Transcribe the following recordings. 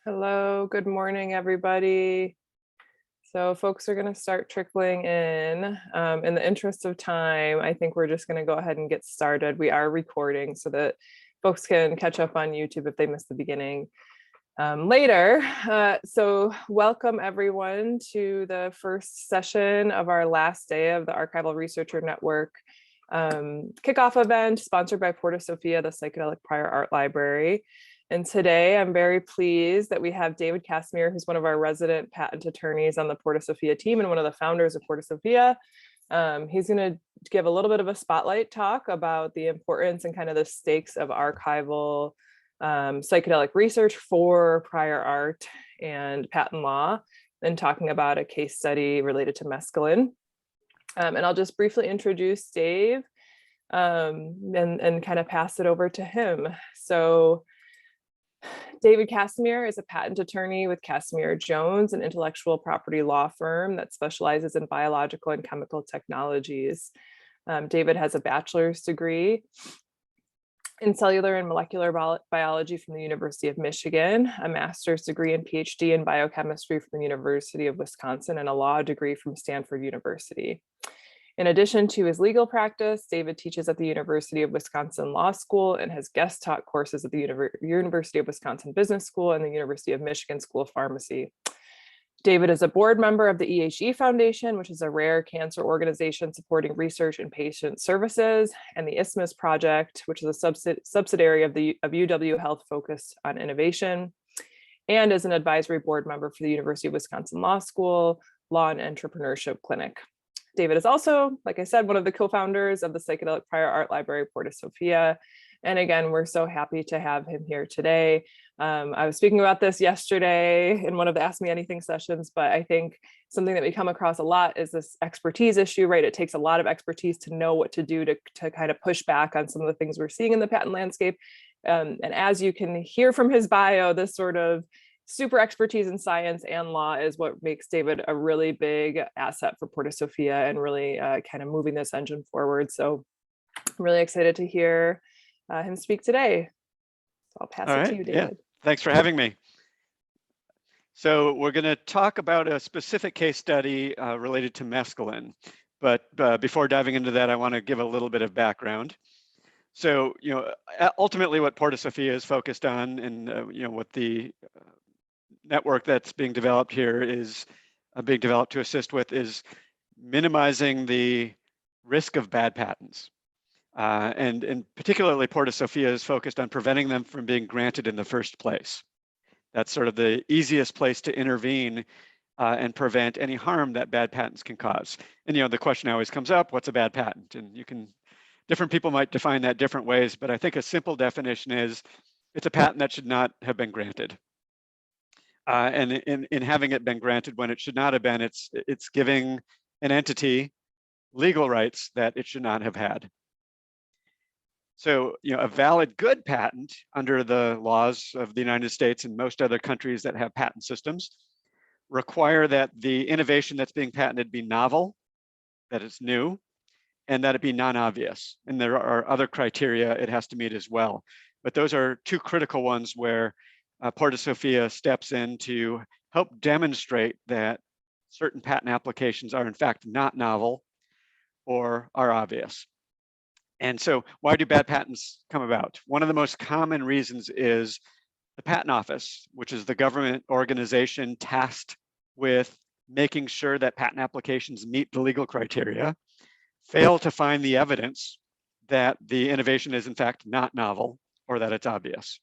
Hello, good morning, everybody. So folks are going to start trickling in. In the interest of time, I think we're just going to go ahead and get started. We are recording so that folks can catch up on YouTube if they missed the beginning later. So welcome everyone to the first session of our last day of the Archival Researcher Network kickoff event sponsored by Porta Sophia, the Psychedelic Prior Art Library. And today I'm very pleased that we have David Casimir, who's one of our resident patent attorneys on the Porta Sophia team and one of the founders of Porta Sophia. He's going to give a little bit of a spotlight talk about the importance and kind of the stakes of archival psychedelic research for prior art and patent law, and talking about a case study related to mescaline. And I'll just briefly introduce Dave and kind of pass it over to him. So David Casimir is a patent attorney with Casimir Jones, an intellectual property law firm that specializes in biological and chemical technologies. David has a bachelor's degree in cellular and molecular biology from the University of Michigan, a master's degree and PhD in biochemistry from the University of Wisconsin, and a law degree from Stanford University. In addition to his legal practice, David teaches at the University of Wisconsin Law School and has guest taught courses at the University of Wisconsin Business School and the University of Michigan School of Pharmacy. David is a board member of the EHE Foundation, which is a rare cancer organization supporting research and patient services, and the ISMUS Project, which is a subsidiary of UW Health focused on innovation, and is an advisory board member for the University of Wisconsin Law School Law and Entrepreneurship Clinic. David is also, like I said, one of the co-founders of the Psychedelic Prior Art Library, Porta Sophia. And again, we're so happy to have him here today. I was speaking about this yesterday in one of the Ask Me Anything sessions, but I think something that we come across a lot is this expertise issue, right? It takes a lot of expertise to know what to do to kind of push back on some of the things we're seeing in the patent landscape. And as you can hear from his bio, this sort of super expertise in science and law is what makes David a really big asset for Porta Sophia and really kind of moving this engine forward. So I'm really excited to hear him speak today. So I'll pass it to you, David. Yeah. Thanks for having me. So we're going to talk about a specific case study related to mescaline. But before diving into that, I want to give a little bit of background. So, ultimately what Porta Sophia is focused on and, what the network that's being developed here is being developed to assist with is minimizing the risk of bad patents. And particularly Porta Sophia is focused on preventing them from being granted in the first place. That's sort of the easiest place to intervene and prevent any harm that bad patents can cause. And the question always comes up, what's a bad patent? And different people might define that different ways, but I think a simple definition is it's a patent that should not have been granted. And in having it been granted when it should not have been, it's giving an entity legal rights that it should not have had. So, a valid good patent under the laws of the United States and most other countries that have patent systems require that the innovation that's being patented be novel, that it's new, and that it be non-obvious. And there are other criteria it has to meet as well. But those are two critical ones where Porta Sophia steps in to help demonstrate that certain patent applications are in fact not novel or are obvious. And so why do bad patents come about? One of the most common reasons is the Patent Office, which is the government organization tasked with making sure that patent applications meet the legal criteria, fail to find the evidence that the innovation is in fact not novel or that it's obvious.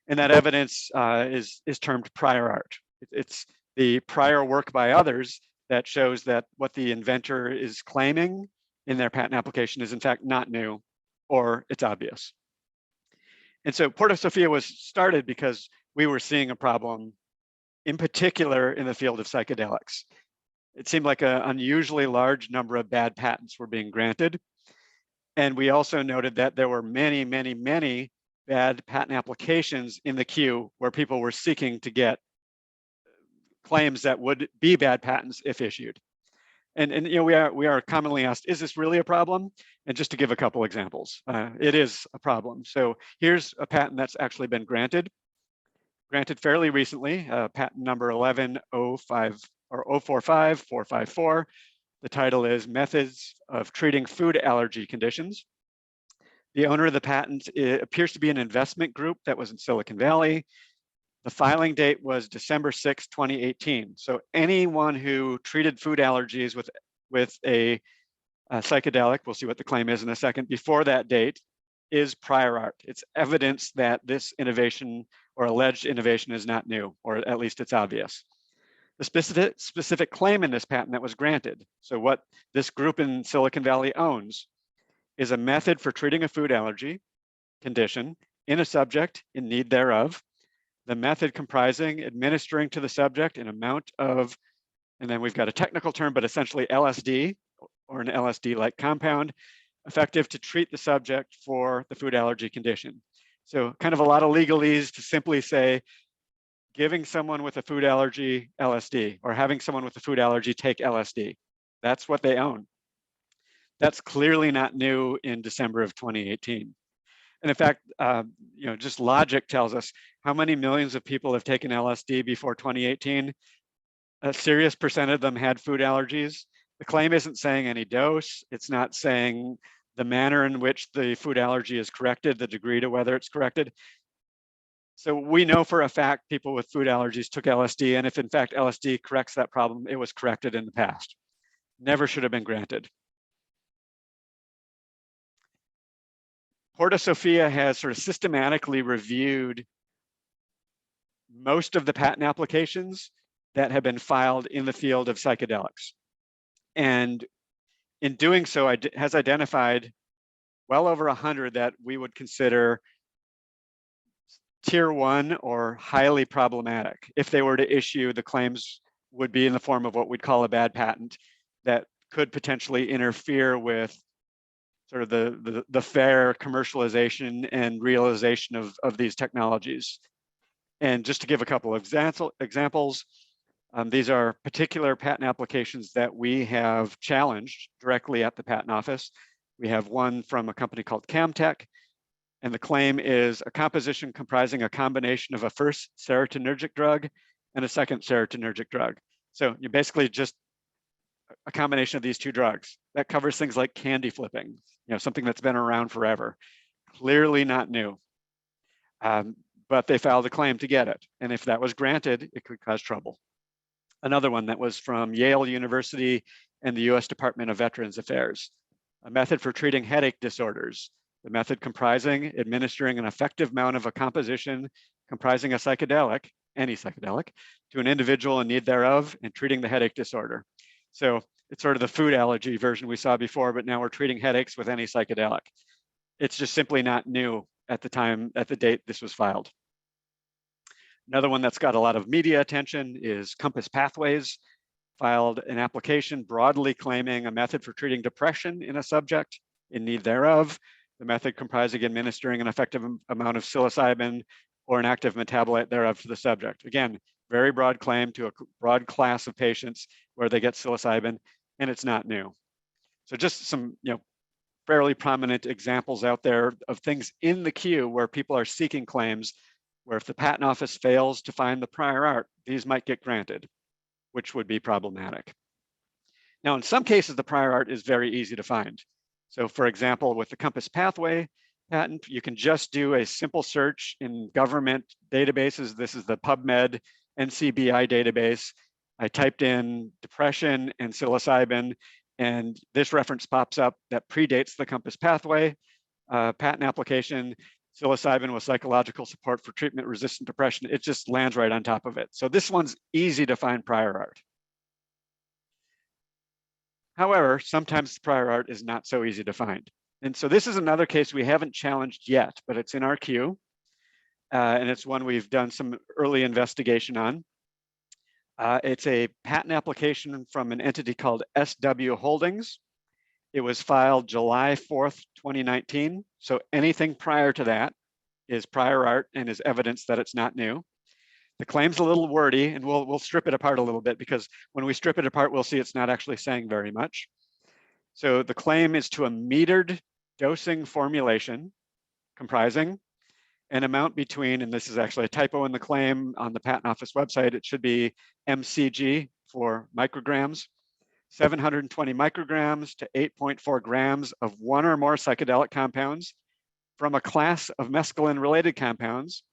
And that evidence is termed prior art. It's the prior work by others that shows that what the inventor is claiming in their patent application is in fact not new or it's obvious. And so Porta Sophia was started because we were seeing a problem in particular in the field of psychedelics. It seemed like an unusually large number of bad patents were being granted. And we also noted that there were many, many, many bad patent applications in the queue where people were seeking to get claims that would be bad patents if issued. And we are commonly asked, is this really a problem? And just to give a couple examples, it is a problem. So here's a patent that's actually been granted. granted fairly recently, patent number 11045. The title is Methods of Treating Food Allergy Conditions. The owner of the patent appears to be an investment group that was in Silicon Valley. The filing date was December 6, 2018. So anyone who treated food allergies with a psychedelic, we'll see what the claim is in a second, before that date is prior art. It's evidence that this innovation or alleged innovation is not new, or at least it's obvious. The specific claim in this patent that was granted, so what this group in Silicon Valley owns, is a method for treating a food allergy condition in a subject in need thereof. The method comprising administering to the subject an amount of, and then we've got a technical term, but essentially LSD or an LSD-like compound, effective to treat the subject for the food allergy condition. So kind of a lot of legalese to simply say, giving someone with a food allergy LSD or having someone with a food allergy take LSD. That's what they own. That's clearly not new in December of 2018. And in fact, just logic tells us how many millions of people have taken LSD before 2018. A serious percent of them had food allergies. The claim isn't saying any dose. It's not saying the manner in which the food allergy is corrected, the degree to whether it's corrected. So we know for a fact people with food allergies took LSD, and if in fact LSD corrects that problem, it was corrected in the past. Never should have been granted. Porta Sophia has sort of systematically reviewed most of the patent applications that have been filed in the field of psychedelics. And in doing so, has identified well over 100 that we would consider tier 1 or highly problematic. If they were to issue, the claims would be in the form of what we'd call a bad patent that could potentially interfere with sort of the fair commercialization and realization of these technologies. And just to give a couple of examples, these are particular patent applications that we have challenged directly at the patent office. We have one from a company called Camtech, and the claim is a composition comprising a combination of a first serotonergic drug and a second serotonergic drug. So you basically just a combination of these two drugs. That covers things like candy flipping, something that's been around forever. Clearly not new, but they filed a claim to get it. And if that was granted, it could cause trouble. Another one that was from Yale University and the US Department of Veterans Affairs, a method for treating headache disorders. The method comprising administering an effective amount of a composition comprising a psychedelic, any psychedelic, to an individual in need thereof and treating the headache disorder. So it's sort of the food allergy version we saw before, but now we're treating headaches with any psychedelic. It's just simply not new at the date this was filed. Another one that's got a lot of media attention is Compass Pathways, filed an application broadly claiming a method for treating depression in a subject in need thereof. The method comprising administering an effective amount of psilocybin or an active metabolite thereof to the subject. Again, very broad claim to a broad class of patients where they get psilocybin, and it's not new. So just some fairly prominent examples out there of things in the queue where people are seeking claims where if the patent office fails to find the prior art, these might get granted, which would be problematic. Now, in some cases, the prior art is very easy to find. So for example, with the Compass Pathway patent, you can just do a simple search in government databases. This is the Pubmed NCBI database. I typed in depression and psilocybin, and this reference pops up that predates the Compass Pathway patent application. Psilocybin with psychological support for treatment-resistant depression. It just lands right on top of it. So this one's easy to find prior art. However, sometimes the prior art is not so easy to find. And so this is another case we haven't challenged yet, but it's in our queue. And it's one we've done some early investigation on. It's a patent application from an entity called SW Holdings. It was filed July 4th, 2019. So anything prior to that is prior art and is evidence that it's not new. The claim's a little wordy, and we'll strip it apart a little bit, because when we strip it apart, we'll see it's not actually saying very much. So the claim is to a metered dosing formulation comprising an amount between, and this is actually a typo in the claim on the Patent Office website, it should be mcg for micrograms, 720 micrograms to 8.4 grams of one or more psychedelic compounds from a class of mescaline-related compounds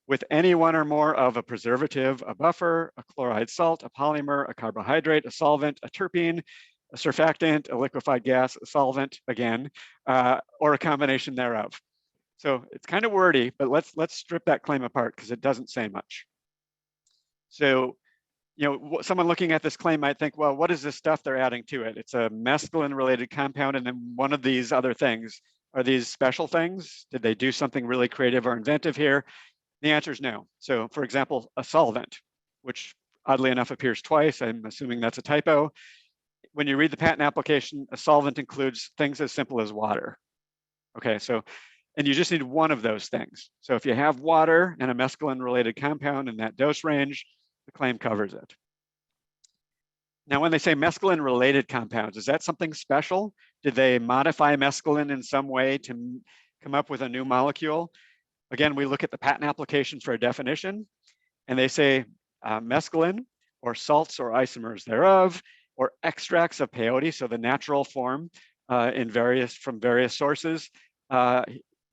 with any one or more of a preservative, a buffer, a chloride salt, a polymer, a carbohydrate, a solvent, a terpene, a surfactant, a liquefied gas, a solvent, again, or a combination thereof. So it's kind of wordy, but let's strip that claim apart because it doesn't say much. So, you know, someone looking at this claim might think, well, what is this stuff they're adding to it? It's a mescaline-related compound, and then one of these other things. Are these special things? Did they do something really creative or inventive here? The answer is no. So, for example, a solvent, which oddly enough appears twice. I'm assuming that's a typo. When you read the patent application, a solvent includes things as simple as water. Okay, so, and you just need one of those things. So if you have water and a mescaline-related compound in that dose range, the claim covers it. Now, when they say mescaline-related compounds, is that something special? Did they modify mescaline in some way to come up with a new molecule? Again, we look at the patent application for a definition, and they say mescaline, or salts or isomers thereof, or extracts of peyote, so the natural form from various sources,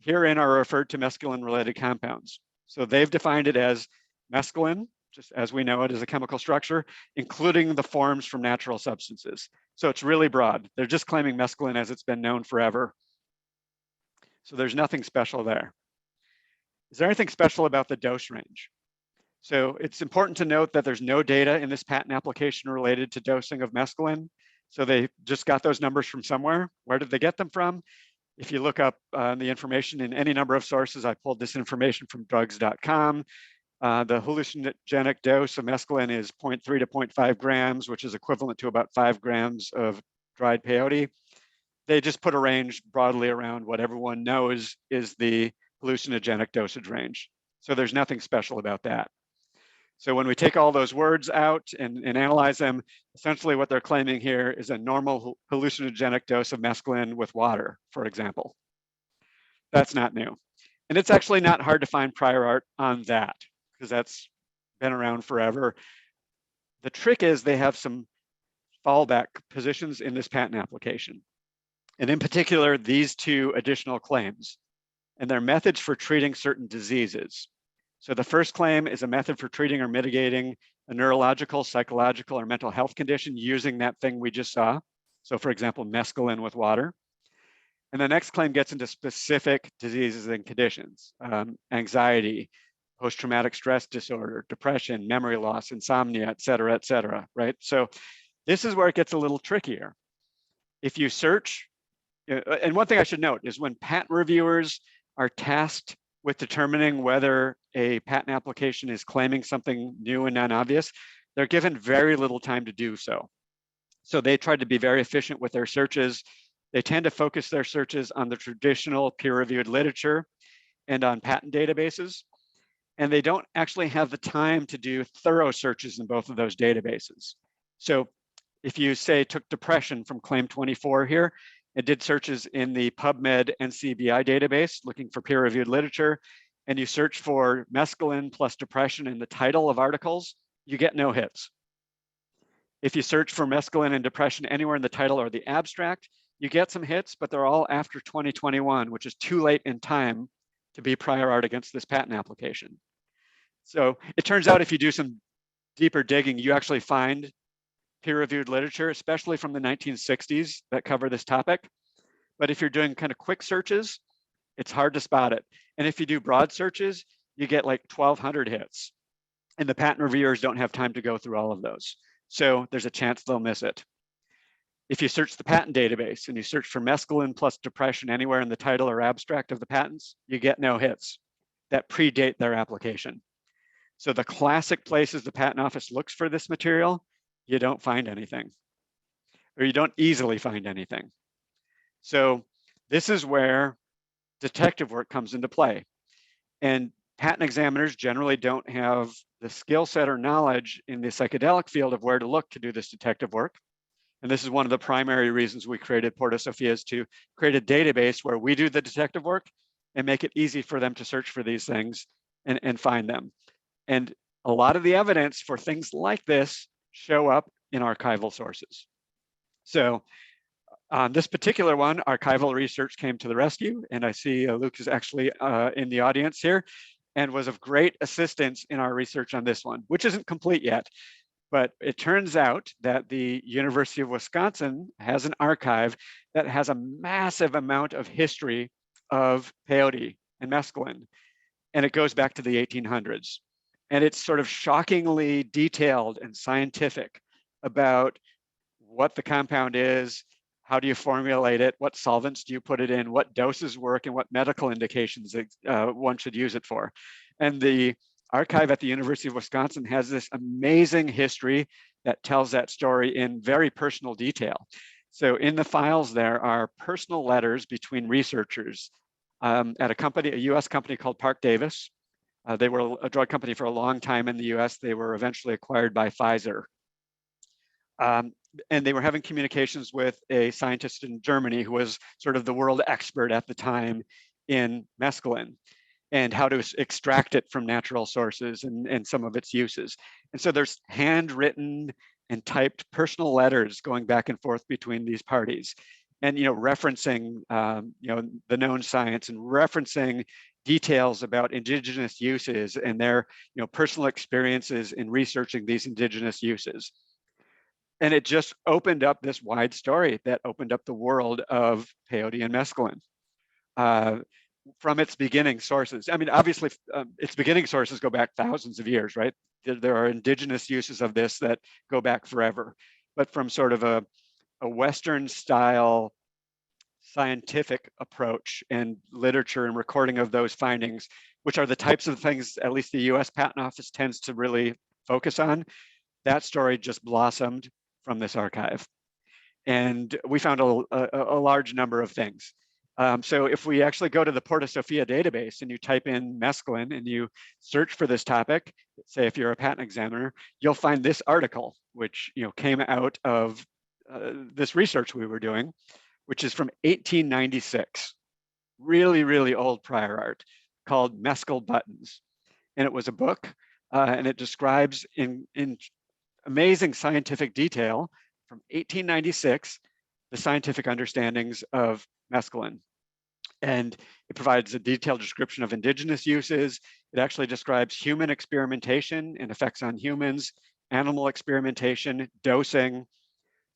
herein are referred to mescaline-related compounds. So they've defined it as mescaline, just as we know it as a chemical structure, including the forms from natural substances. So it's really broad. They're just claiming mescaline as it's been known forever. So there's nothing special there. Is there anything special about the dose range? So it's important to note that there's no data in this patent application related to dosing of mescaline. So they just got those numbers from somewhere. Where did they get them from? If you look up the information in any number of sources, I pulled this information from drugs.com. The hallucinogenic dose of mescaline is 0.3 to 0.5 grams, which is equivalent to about 5 grams of dried peyote. They just put a range broadly around what everyone knows is the hallucinogenic dosage range. So there's nothing special about that. So when we take all those words out and analyze them, essentially what they're claiming here is a normal hallucinogenic dose of mescaline with water, for example. That's not new. And it's actually not hard to find prior art on that, because that's been around forever. The trick is they have some fallback positions in this patent application. And in particular, these two additional claims and their methods for treating certain diseases. So the first claim is a method for treating or mitigating a neurological, psychological, or mental health condition using that thing we just saw. So for example, mescaline with water. And the next claim gets into specific diseases and conditions, anxiety, post-traumatic stress disorder, depression, memory loss, insomnia, et cetera, right? So this is where it gets a little trickier. If you search, and one thing I should note is when patent reviewers are tasked with determining whether a patent application is claiming something new and non-obvious, they're given very little time to do so. So they try to be very efficient with their searches. They tend to focus their searches on the traditional peer-reviewed literature and on patent databases. And they don't actually have the time to do thorough searches in both of those databases. So if you say took depression from claim 24 here, and did searches in the Pubmed NCBI database looking for peer-reviewed literature, and you search for mescaline plus depression in the title of articles, you get no hits. If you search for mescaline and depression anywhere in the title or the abstract, you get some hits, but they're all after 2021, which is too late in time to be prior art against this patent application. So it turns out if you do some deeper digging, you actually find peer-reviewed literature, especially from the 1960s that cover this topic. But if you're doing kind of quick searches, it's hard to spot it. And if you do broad searches, you get like 1,200 hits. And the patent reviewers don't have time to go through all of those. So there's a chance they'll miss it. If you search the patent database and you search for mescaline plus depression anywhere in the title or abstract of the patents, you get no hits that predate their application. So the classic places the patent office looks for this material, you don't find anything, or you don't easily find anything. So this is where detective work comes into play. And patent examiners generally don't have the skill set or knowledge in the psychedelic field of where to look to do this detective work. And this is one of the primary reasons we created Porta Sophia, is to create a database where we do the detective work and make it easy for them to search for these things and find them. And a lot of the evidence for things like this show up in archival sources. So on this particular one, archival research came to the rescue, and I see Luke is actually in the audience here and was of great assistance in our research on this one, which isn't complete yet. But it turns out that the University of Wisconsin has an archive that has a massive amount of history of peyote and mescaline, and it goes back to the 1800s. And it's sort of shockingly detailed and scientific about what the compound is, how do you formulate it, what solvents do you put it in, what doses work, and what medical indications one should use it for. And the archive at the University of Wisconsin has this amazing history that tells that story in very personal detail. So in the files, there are personal letters between researchers at a company, a US company called Park Davis. They were a drug company for a long time in the US. They were eventually acquired by Pfizer. And they were having communications with a scientist in Germany who was sort of the world expert at the time in mescaline and how to extract it from natural sources and some of its uses. And so there's handwritten and typed personal letters going back and forth between these parties, and referencing the known science and referencing details about indigenous uses and their personal experiences in researching these indigenous uses. And it just opened up this wide story that opened up the world of peyote and mescaline from its beginning sources. I mean, obviously, its beginning sources go back thousands of years, right? There are indigenous uses of this that go back forever. But from sort of a Western style scientific approach and literature and recording of those findings, which are the types of things at least the US Patent Office tends to really focus on, that story just blossomed from this archive. And we found a large number of things. So if we actually go to the Porta Sophia database and you type in mescaline and you search for this topic, say if you're a patent examiner, you'll find this article, which came out of this research we were doing, which is from 1896, really, really old prior art, called Mescal Buttons. And it was a book, and it describes in amazing scientific detail from 1896, the scientific understandings of mescaline. And it provides a detailed description of indigenous uses. It actually describes human experimentation and effects on humans, animal experimentation, dosing,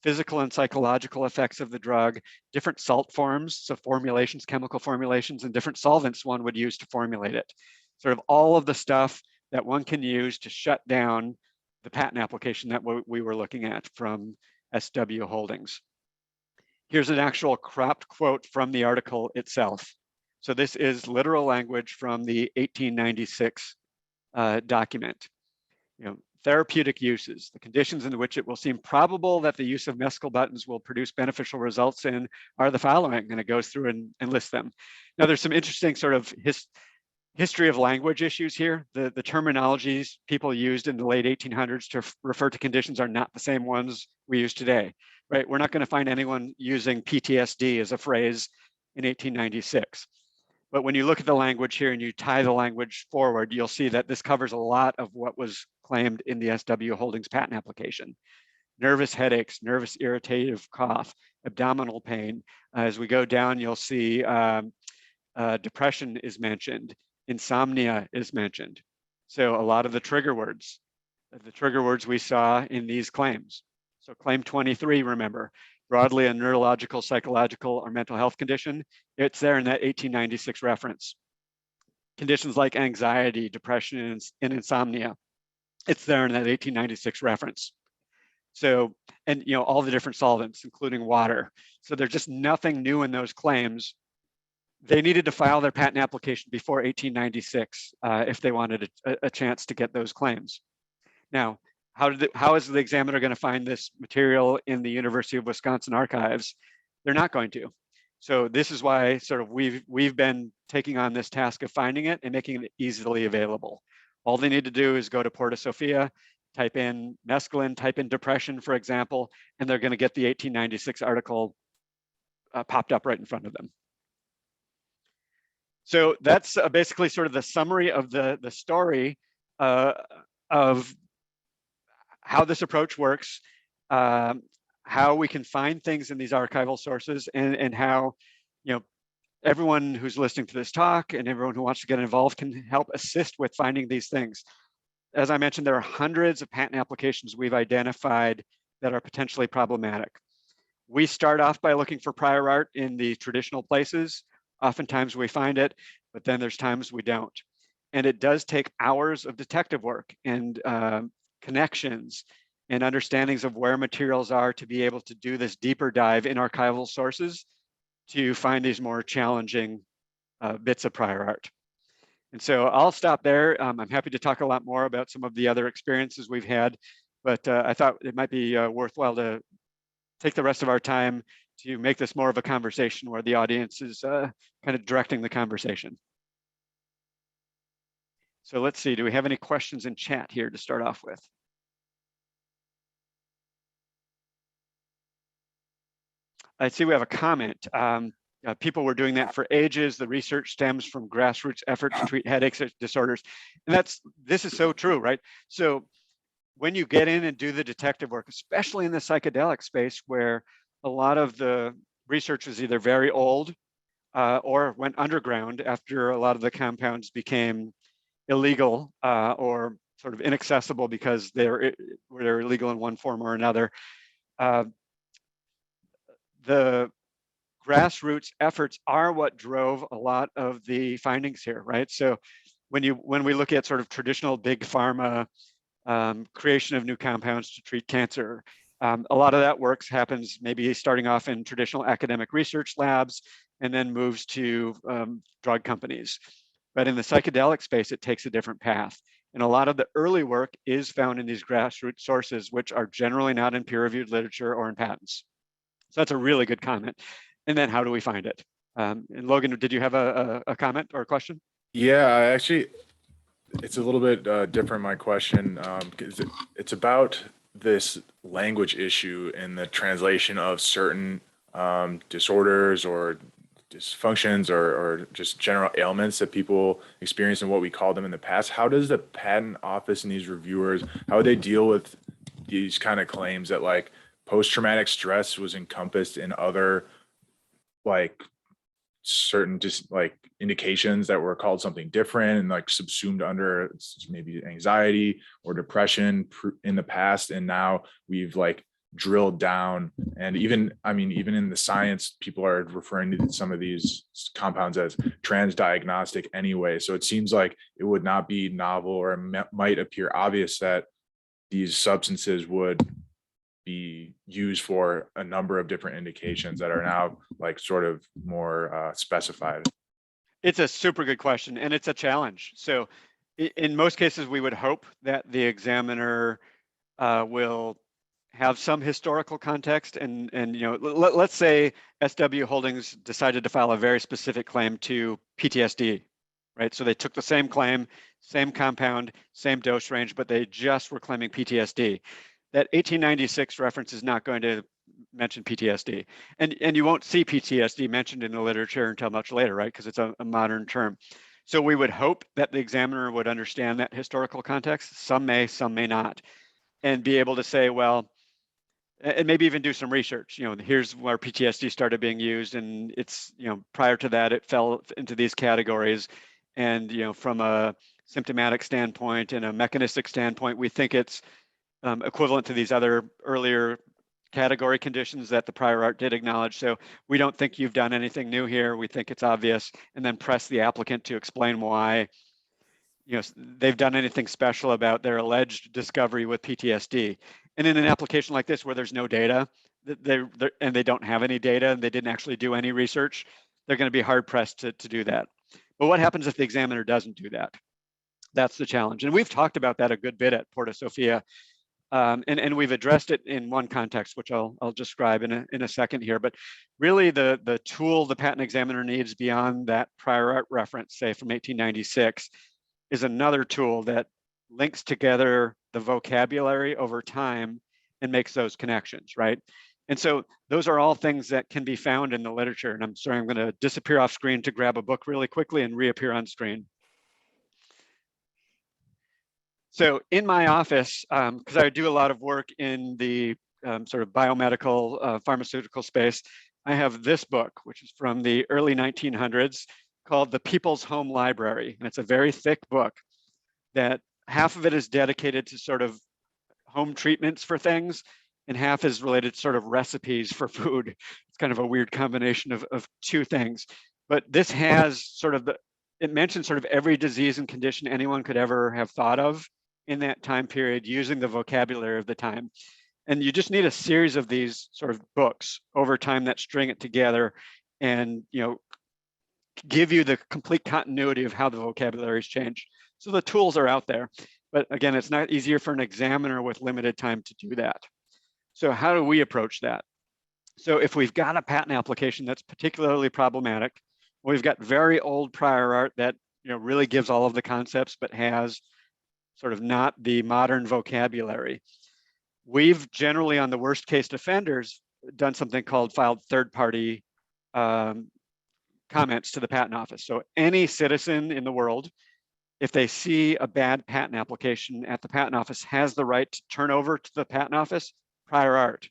physical and psychological effects of the drug, different salt forms, so formulations, chemical formulations, and different solvents one would use to formulate it. Sort of all of the stuff that one can use to shut down the patent application that we were looking at from SW Holdings. Here's an actual cropped quote from the article itself. So this is literal language from the 1896 document. Therapeutic uses, the conditions in which it will seem probable that the use of mescal buttons will produce beneficial results in are the following, and it goes through and lists them. Now there's some interesting sort of history of language issues here. The terminologies people used in the late 1800s to refer to conditions are not the same ones we use today, right? We're not going to find anyone using PTSD as a phrase in 1896. But when you look at the language here and you tie the language forward, you'll see that this covers a lot of what was claimed in the SW Holdings patent application. Nervous headaches, nervous irritative cough, abdominal pain. As we go down, you'll see depression is mentioned, insomnia is mentioned. So a lot of the trigger words we saw in these claims. So claim 23, remember, broadly a neurological, psychological, or mental health condition. It's there in that 1896 reference. Conditions like anxiety, depression, and insomnia. It's there in that 1896 reference. So, and all the different solvents, including water. So there's just nothing new in those claims. They needed to file their patent application before 1896 if they wanted a chance to get those claims. Now, how is the examiner going to find this material in the University of Wisconsin archives? They're not going to. So this is why sort of we've been taking on this task of finding it and making it easily available. All they need to do is go to Porta Sophia, type in mescaline, type in depression, for example, and they're going to get the 1896 article popped up right in front of them. So that's basically sort of the summary of the story of how this approach works, how we can find things in these archival sources, and how, everyone who's listening to this talk and everyone who wants to get involved can help assist with finding these things. As I mentioned, there are hundreds of patent applications we've identified that are potentially problematic. We start off by looking for prior art in the traditional places. Oftentimes we find it, but then there's times we don't. And it does take hours of detective work and connections and understandings of where materials are to be able to do this deeper dive in archival sources to find these more challenging bits of prior art. And so I'll stop there. I'm happy to talk a lot more about some of the other experiences we've had, but I thought it might be worthwhile to take the rest of our time to make this more of a conversation where the audience is kind of directing the conversation. So let's see, do we have any questions in chat here to start off with? I see we have a comment. People were doing that for ages. The research stems from grassroots efforts to treat headaches disorders. And this is so true, right? So when you get in and do the detective work, especially in the psychedelic space, where a lot of the research was either very old or went underground after a lot of the compounds became illegal or sort of inaccessible because they're illegal in one form or another. The grassroots efforts are what drove a lot of the findings here, right? So when we look at sort of traditional big pharma creation of new compounds to treat cancer, a lot of that work happens maybe starting off in traditional academic research labs and then moves to drug companies. But in the psychedelic space, it takes a different path. And a lot of the early work is found in these grassroots sources, which are generally not in peer-reviewed literature or in patents. So that's a really good comment. And then how do we find it? And Logan, did you have a comment or a question? Yeah, actually, it's a little bit different, my question, because it's about this language issue in the translation of certain disorders or dysfunctions or just general ailments that people experience and what we call them in the past. How does the patent office and these reviewers, how would they deal with these kind of claims that like post-traumatic stress was encompassed in other like certain just like indications that were called something different and like subsumed under maybe anxiety or depression in the past, and now we've like drilled down, and even in the science people are referring to some of these compounds as transdiagnostic anyway, so it seems like it would not be novel or might appear obvious that these substances would be used for a number of different indications that are now like sort of more specified. It's a super good question, and it's a challenge. So in most cases, we would hope that the examiner will have some historical context, and let's say SW Holdings decided to file a very specific claim to PTSD, right? So they took the same claim, same compound, same dose range, but they just were claiming PTSD. That 1896 reference is not going to mention PTSD. And you won't see PTSD mentioned in the literature until much later, right? Because it's a modern term. So we would hope that the examiner would understand that historical context. Some may not. And be able to say, well, and maybe even do some research. Here's where PTSD started being used, and it's, prior to that, it fell into these categories. And, from a symptomatic standpoint and a mechanistic standpoint, we think it's equivalent to these other earlier category conditions that the prior art did acknowledge. So we don't think you've done anything new here. We think it's obvious, and then press the applicant to explain why they've done anything special about their alleged discovery with PTSD. And in an application like this where there's no data, and they don't have any data, and they didn't actually do any research, they're going to be hard pressed to do that. But what happens if the examiner doesn't do that? That's the challenge. And we've talked about that a good bit at Porta Sophia. And we've addressed it in one context, which I'll describe in a second here. But really, the tool the patent examiner needs beyond that prior art reference, say from 1896, is another tool that links together the vocabulary over time and makes those connections, right? And so those are all things that can be found in the literature. And I'm sorry, I'm going to disappear off screen to grab a book really quickly and reappear on screen. So in my office, because I do a lot of work in the sort of biomedical pharmaceutical space, I have this book, which is from the early 1900s called The People's Home Library. And it's a very thick book that half of it is dedicated to sort of home treatments for things, and half is related to sort of recipes for food. It's kind of a weird combination of two things. But this has sort of it mentions sort of every disease and condition anyone could ever have thought of in that time period using the vocabulary of the time. And you just need a series of these sort of books over time that string it together and, you know, give you the complete continuity of how the vocabulary has changed. So the tools are out there, but again, it's not easier for an examiner with limited time to do that. So how do we approach that? So if we've got a patent application that's particularly problematic, we've got very old prior art that, you know, really gives all of the concepts, but has sort of not the modern vocabulary. We've generally, on the worst case offenders, done something called filed third-party comments to the patent office. So any citizen in the world, if they see a bad patent application at the patent office, has the right to turn over to the patent office prior art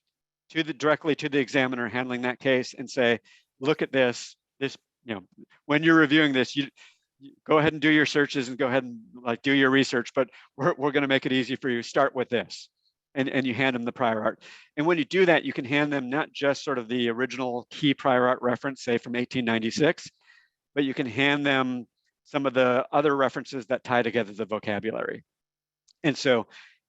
directly to the examiner handling that case and say, look at this, you know, when you're reviewing this, you go ahead and do your searches and go ahead and like do your research, but we're going to make it easy for you. Start with this. And you hand them the prior art. And when you do that, you can hand them not just sort of the original key prior art reference, say from 1896, but you can hand them some of the other references that tie together the vocabulary. And so,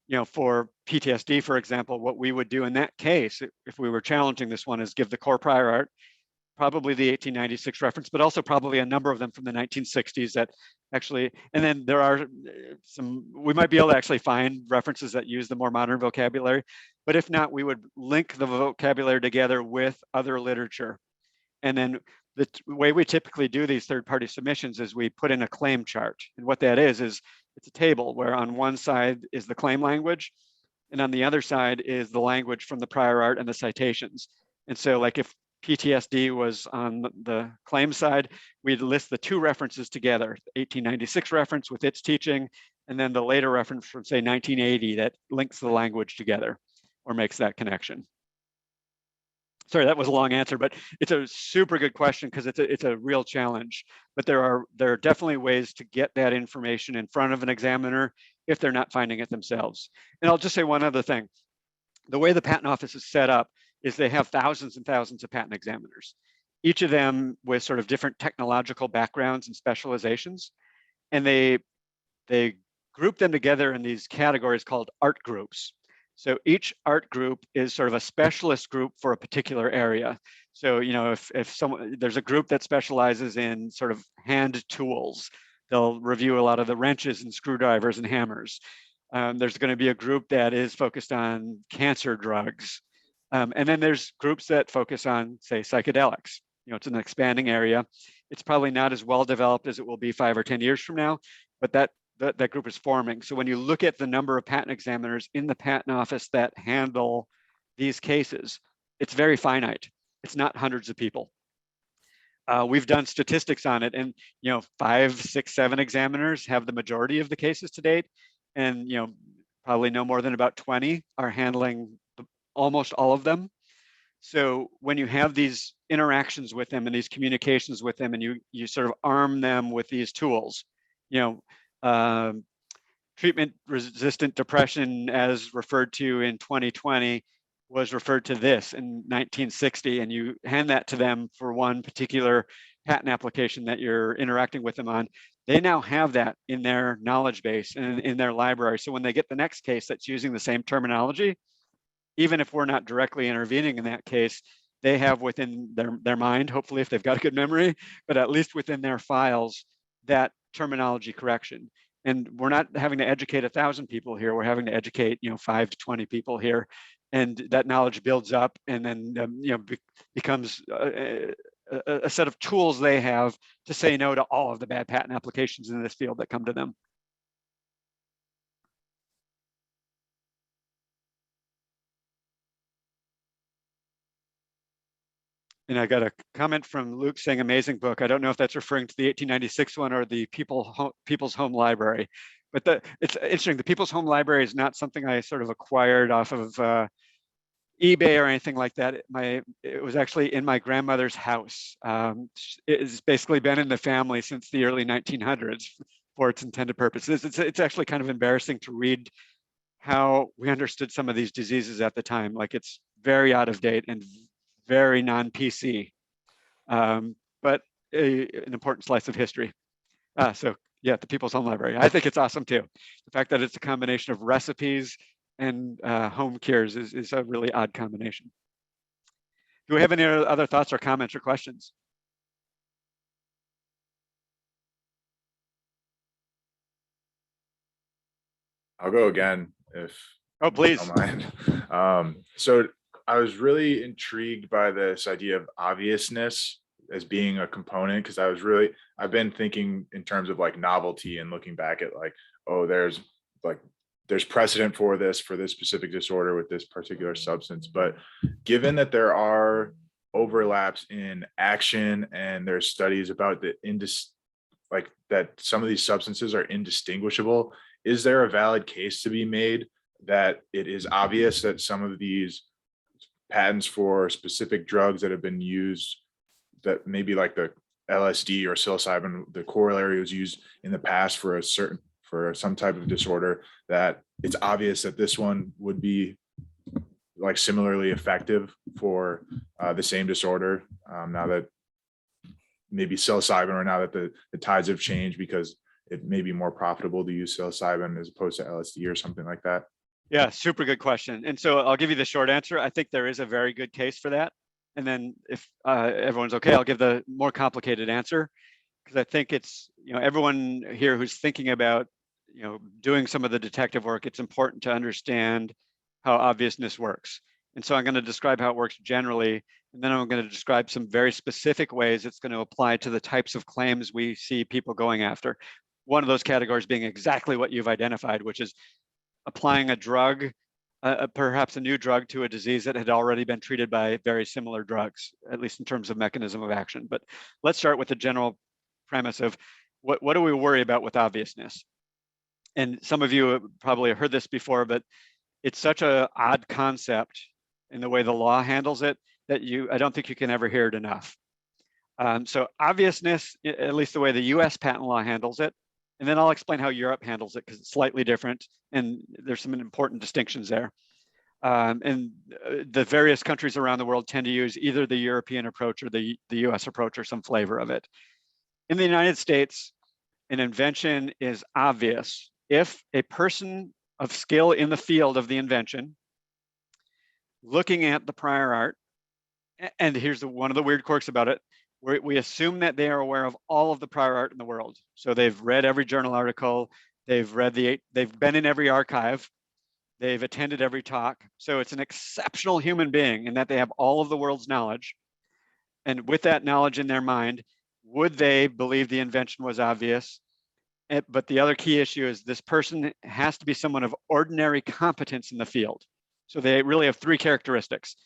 you know, for PTSD, for example, what we would do in that case, if we were challenging this one, is give the core prior art, probably the 1896 reference, but also probably a number of them from the 1960s that actually, and then there are some, we might be able to actually find references that use the more modern vocabulary, but if not, we would link the vocabulary together with other literature. And then the way we typically do these third-party submissions is we put in a claim chart. And what that is it's a table where on one side is the claim language, and on the other side is the language from the prior art and the citations. And so like if PTSD was on the claim side, we'd list the two references together, the 1896 reference with its teaching, and then the later reference from say 1980 that links the language together or makes that connection. Sorry, that was a long answer, but it's a super good question because it's a real challenge. But there are definitely ways to get that information in front of an examiner if they're not finding it themselves. And I'll just say one other thing. The way the patent office is set up is they have thousands and thousands of patent examiners, each of them with sort of different technological backgrounds and specializations. And they group them together in these categories called art groups. So each art group is sort of a specialist group for a particular area. So, you know, if there's a group that specializes in sort of hand tools, they'll review a lot of the wrenches and screwdrivers and hammers. There's going to be a group that is focused on cancer drugs. And then there's groups that focus on, say, psychedelics. You know, it's an expanding area. It's probably not as well developed as it will be 5 or 10 years from now, but that group is forming. So when you look at the number of patent examiners in the patent office that handle these cases, it's very finite. It's not hundreds of people. We've done statistics on it, and 5, 6, 7 examiners have the majority of the cases to date, and probably no more than about 20 are handling almost all of them. So when you have these interactions with them and these communications with them, and you sort of arm them with these tools, treatment-resistant depression, as referred to in 2020, was referred to this in 1960, and you hand that to them for one particular patent application that you're interacting with them on, they now have that in their knowledge base and in their library. So when they get the next case that's using the same terminology, even if we're not directly intervening in that case, they have within their mind, hopefully if they've got a good memory, but at least within their files, that terminology correction. And we're not having to educate 1,000 people here. We're having to educate 5 to 20 people here. And that knowledge builds up and then becomes a set of tools they have to say no to all of the bad patent applications in this field that come to them. And I got a comment from Luke saying amazing book. I don't know if that's referring to the 1896 one or the People's Home Library, but it's interesting. The People's Home Library is not something I sort of acquired off of eBay or anything like that. It was actually in my grandmother's house. It's basically been in the family since the early 1900s for its intended purposes. It's actually kind of embarrassing to read how we understood some of these diseases at the time. Like, it's very out of date and very non-PC, but an important slice of history. So yeah, the People's Home Library. I think it's awesome too. The fact that it's a combination of recipes and home cures is a really odd combination. Do we have any other thoughts or comments or questions? I'll go again if. Oh, please. Don't mind. So I was really intrigued by this idea of obviousness as being a component, because I've been thinking in terms of like novelty and looking back at like, oh, there's precedent for this specific disorder with this particular substance. But given that there are overlaps in action and there's studies about that some of these substances are indistinguishable, is there a valid case to be made that it is obvious that some of these patents for specific drugs that have been used, that maybe like the LSD or psilocybin, the corollary was used in the past for some type of disorder, that it's obvious that this one would be like similarly effective for the same disorder, now that maybe psilocybin, or now that the tides have changed because it may be more profitable to use psilocybin as opposed to LSD or something like that? Yeah, super good question. And so I'll give you the short answer. I think there is a very good case for that. And then if everyone's okay, I'll give the more complicated answer, because I think it's, everyone here who's thinking about, doing some of the detective work, it's important to understand how obviousness works. And so I'm going to describe how it works generally, and then I'm going to describe some very specific ways it's going to apply to the types of claims we see people going after. One of those categories being exactly what you've identified, which is applying a drug, perhaps a new drug, to a disease that had already been treated by very similar drugs, at least in terms of mechanism of action. But let's start with the general premise of what do we worry about with obviousness? And some of you have probably heard this before, but it's such an odd concept in the way the law handles it that I don't think you can ever hear it enough. So obviousness, at least the way the US patent law handles it, and then I'll explain how Europe handles it, because it's slightly different and there's some important distinctions there. And the various countries around the world tend to use either the European approach or the US approach, or some flavor of it. In the United States, an invention is obvious if a person of skill in the field of the invention, looking at the prior art, and here's one of the weird quirks about it, we assume that they are aware of all of the prior art in the world. So they've read every journal article, they've been in every archive, they've attended every talk. So it's an exceptional human being in that they have all of the world's knowledge. And with that knowledge in their mind, would they believe the invention was obvious? But the other key issue is this person has to be someone of ordinary competence in the field. So they really have three characteristics.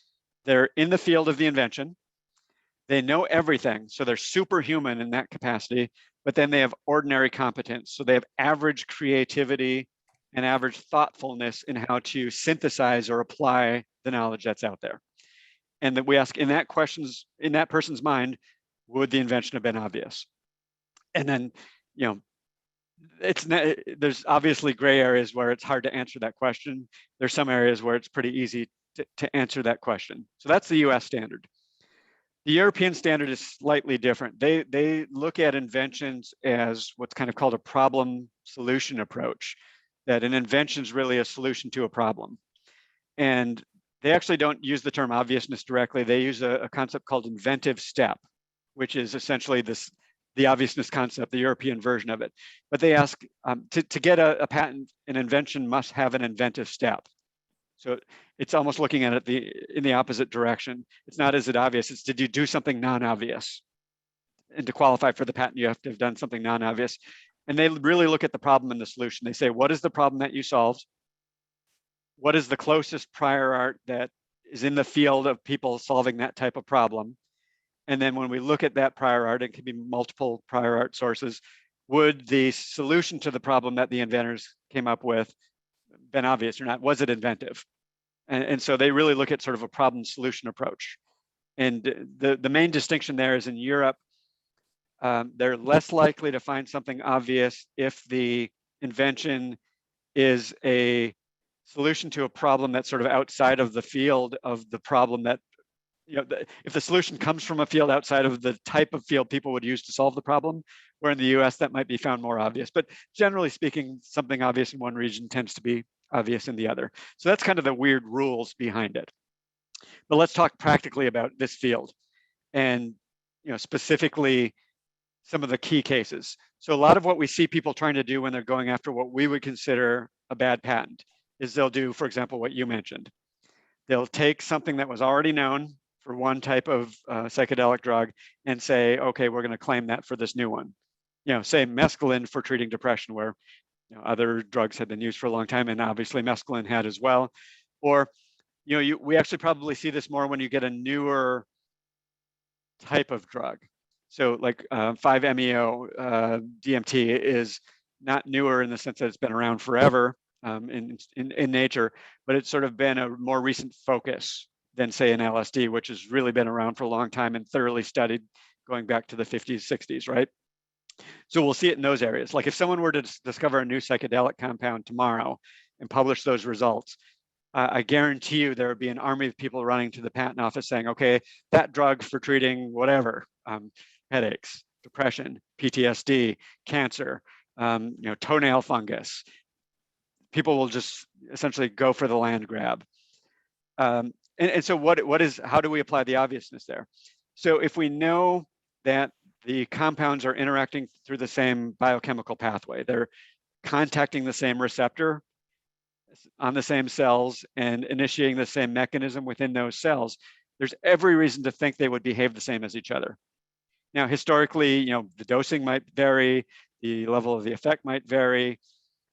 They're in the field of the invention, they know everything, so they're superhuman in that capacity, but then they have ordinary competence. So they have average creativity and average thoughtfulness in how to synthesize or apply the knowledge that's out there. And that we ask, in that person's mind, would the invention have been obvious? And then, there's obviously gray areas where it's hard to answer that question. There's some areas where it's pretty easy to answer that question. So that's the US standard. The European standard is slightly different. They look at inventions as what's kind of called a problem solution approach, that an invention is really a solution to a problem. And they actually don't use the term obviousness directly. They use a concept called inventive step, which is essentially the obviousness concept, the European version of it. But they ask, to get a patent, an invention must have an inventive step. So it's almost looking at it in the opposite direction. It's not, is it obvious? It's, did you do something non-obvious? And to qualify for the patent, you have to have done something non-obvious. And they really look at the problem and the solution. They say, what is the problem that you solved? What is the closest prior art that is in the field of people solving that type of problem? And then when we look at that prior art, it could be multiple prior art sources. Would the solution to the problem that the inventors came up with been obvious or not? Was it inventive? And so they really look at sort of a problem solution approach. And the main distinction there is in Europe, they're less likely to find something obvious if the invention is a solution to a problem that's sort of outside of the field of the problem that, if the solution comes from a field outside of the type of field people would use to solve the problem, where in the US that might be found more obvious. But generally speaking, something obvious in one region tends to be obvious in the other. So that's kind of the weird rules behind it. But let's talk practically about this field and specifically some of the key cases. So a lot of what we see people trying to do when they're going after what we would consider a bad patent is they'll do, for example, what you mentioned. They'll take something that was already known for one type of psychedelic drug and say, okay, we're going to claim that for this new one. Say mescaline for treating depression, where other drugs had been used for a long time, and obviously mescaline had as well. Or we actually probably see this more when you get a newer type of drug. So like 5-MeO DMT is not newer in the sense that it's been around forever in nature, but it's sort of been a more recent focus than say an LSD, which has really been around for a long time and thoroughly studied going back to the 50s, 60s, right? So we'll see it in those areas. Like if someone were to discover a new psychedelic compound tomorrow and publish those results, I guarantee you there would be an army of people running to the patent office saying, okay, that drug for treating whatever, headaches, depression, PTSD, cancer, toenail fungus. People will just essentially go for the land grab. And so how do we apply the obviousness there? So if we know that the compounds are interacting through the same biochemical pathway, they're contacting the same receptor on the same cells and initiating the same mechanism within those cells, there's every reason to think they would behave the same as each other. Now, historically, the dosing might vary, the level of the effect might vary,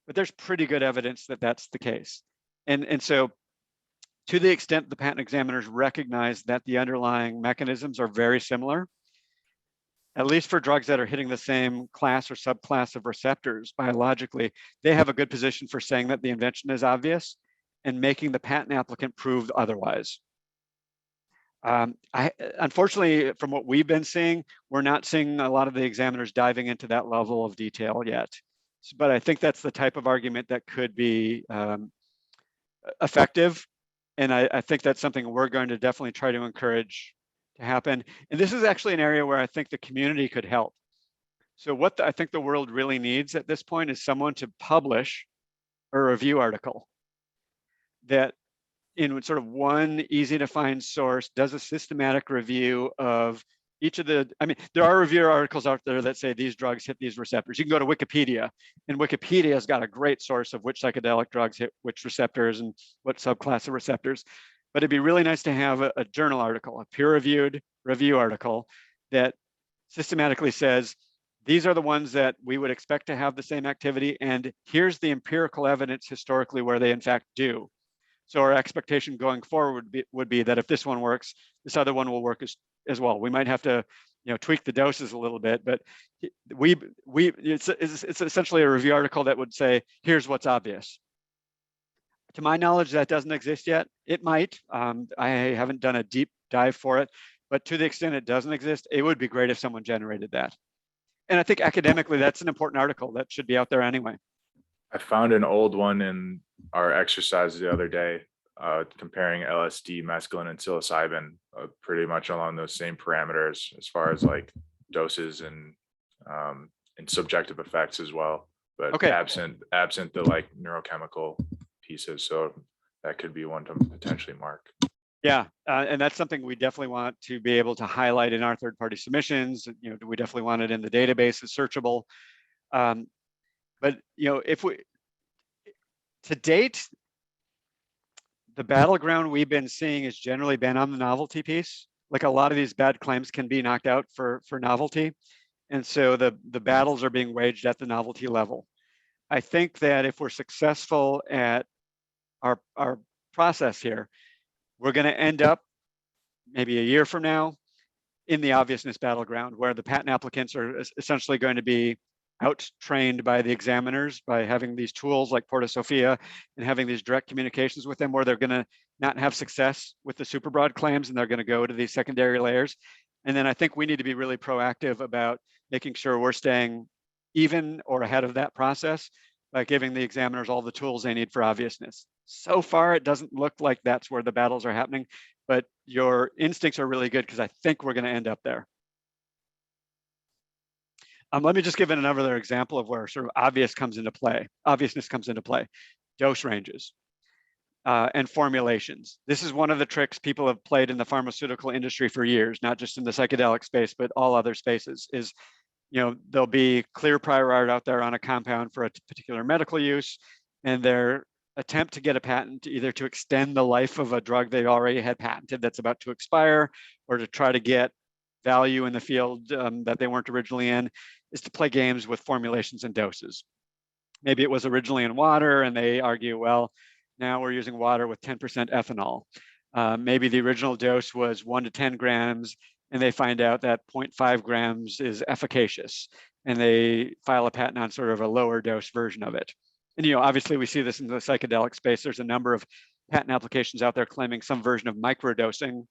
but there's pretty good evidence that that's the case. And so to the extent the patent examiners recognize that the underlying mechanisms are very similar, at least for drugs that are hitting the same class or subclass of receptors biologically, they have a good position for saying that the invention is obvious and making the patent applicant prove otherwise. Unfortunately, from what we've been seeing, we're not seeing a lot of the examiners diving into that level of detail yet. But I think that's the type of argument that could be effective. And I think that's something we're going to definitely try to encourage to happen. And this is actually an area where I think the community could help. So what I think the world really needs at this point is someone to publish a review article that in sort of one easy to find source does a systematic review of each of the, there are review articles out there that say these drugs hit these receptors. You can go to Wikipedia, and Wikipedia has got a great source of which psychedelic drugs hit which receptors and what subclass of receptors. But it'd be really nice to have a journal article, a peer-reviewed review article that systematically says, these are the ones that we would expect to have the same activity, and here's the empirical evidence historically where they in fact do. So our expectation going forward would be that if this one works, this other one will work as well. We might have to tweak the doses a little bit, but it's essentially a review article that would say, here's what's obvious. To my knowledge, that doesn't exist yet. It might. I haven't done a deep dive for it, but to the extent it doesn't exist, it would be great if someone generated that. And I think academically, that's an important article that should be out there anyway. I found an old one in our exercise the other day, comparing LSD, mescaline, and psilocybin, pretty much along those same parameters as far as like doses and subjective effects as well. But okay. absent the like neurochemical pieces, so that could be one to potentially mark. Yeah, and that's something we definitely want to be able to highlight in our third-party submissions. We definitely want it in the database, it's searchable. But if we, to date, the battleground we've been seeing has generally been on the novelty piece. Like a lot of these bad claims can be knocked out for novelty, and so the battles are being waged at the novelty level. I think that if we're successful at our process here, we're going to end up maybe a year from now in the obviousness battleground, where the patent applicants are essentially going to be out-trained by the examiners by having these tools like Porta Sophia and having these direct communications with them, where they're going to not have success with the super broad claims and they're going to go to these secondary layers. And then I think we need to be really proactive about making sure we're staying even or ahead of that process by giving the examiners all the tools they need for obviousness. So far, it doesn't look like that's where the battles are happening, but your instincts are really good because I think we're going to end up there. Let me just give it another example of where sort of obviousness comes into play. Dose ranges and formulations. This is one of the tricks people have played in the pharmaceutical industry for years, not just in the psychedelic space, but all other spaces. Is, there'll be clear prior art out there on a compound for a particular medical use, and their attempt to get a patent either to extend the life of a drug they already had patented that's about to expire, or to try to get value in the field that they weren't originally in, is to play games with formulations and doses. Maybe it was originally in water and they argue, well, now we're using water with 10% ethanol. Maybe the original dose was 1 to 10 grams and they find out that 0.5 grams is efficacious and they file a patent on sort of a lower dose version of it. And obviously we see this in the psychedelic space. There's a number of patent applications out there claiming some version of microdosing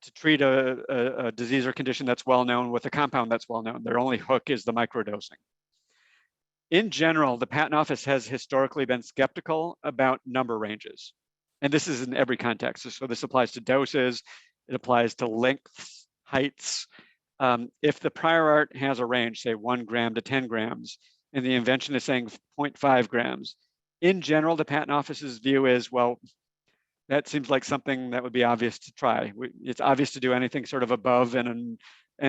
to treat a disease or condition that's well known with a compound that's well known. Their only hook is the microdosing. In general, the Patent Office has historically been skeptical about number ranges. And this is in every context. So this applies to doses, it applies to lengths, heights. If the prior art has a range, say 1 gram to 10 grams, and the invention is saying 0.5 grams, in general, the Patent Office's view is, well, that seems like something that would be obvious to try. It's obvious to do anything sort of above and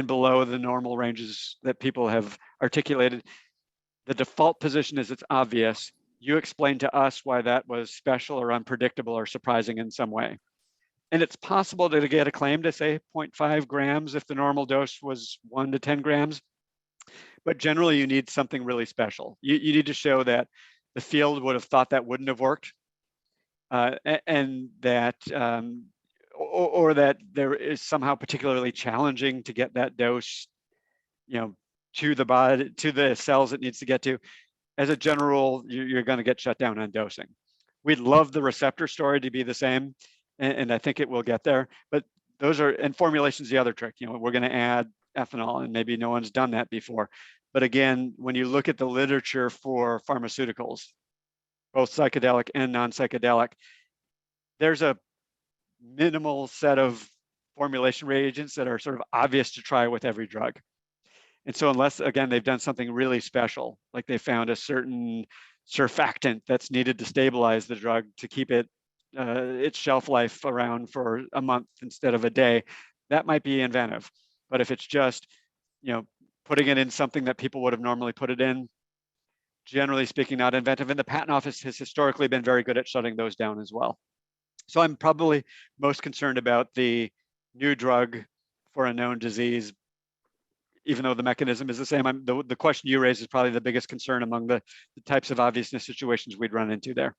below the normal ranges that people have articulated. The default position is it's obvious. You explain to us why that was special or unpredictable or surprising in some way. And it's possible to get a claim to say 0.5 grams if the normal dose was 1 to 10 grams. But generally, you need something really special. You need to show that the field would have thought that wouldn't have worked. And that, or that there is somehow particularly challenging to get that dose, to the body, to the cells it needs to get to. As a general rule, you're going to get shut down on dosing. We'd love the receptor story to be the same, and I think it will get there. But those are, and formulation's the other trick. We're going to add ethanol, and maybe no one's done that before. But again, when you look at the literature for pharmaceuticals, both psychedelic and non-psychedelic, there's a minimal set of formulation reagents that are sort of obvious to try with every drug. And so unless, again, they've done something really special, like they found a certain surfactant that's needed to stabilize the drug to keep it its shelf life around for a month instead of a day, that might be inventive. But if it's just, putting it in something that people would have normally put it in, generally speaking, not inventive. And the Patent Office has historically been very good at shutting those down as well. So I'm probably most concerned about the new drug for a known disease, even though the mechanism is the same. The question you raised is probably the biggest concern among the types of obviousness situations we'd run into there.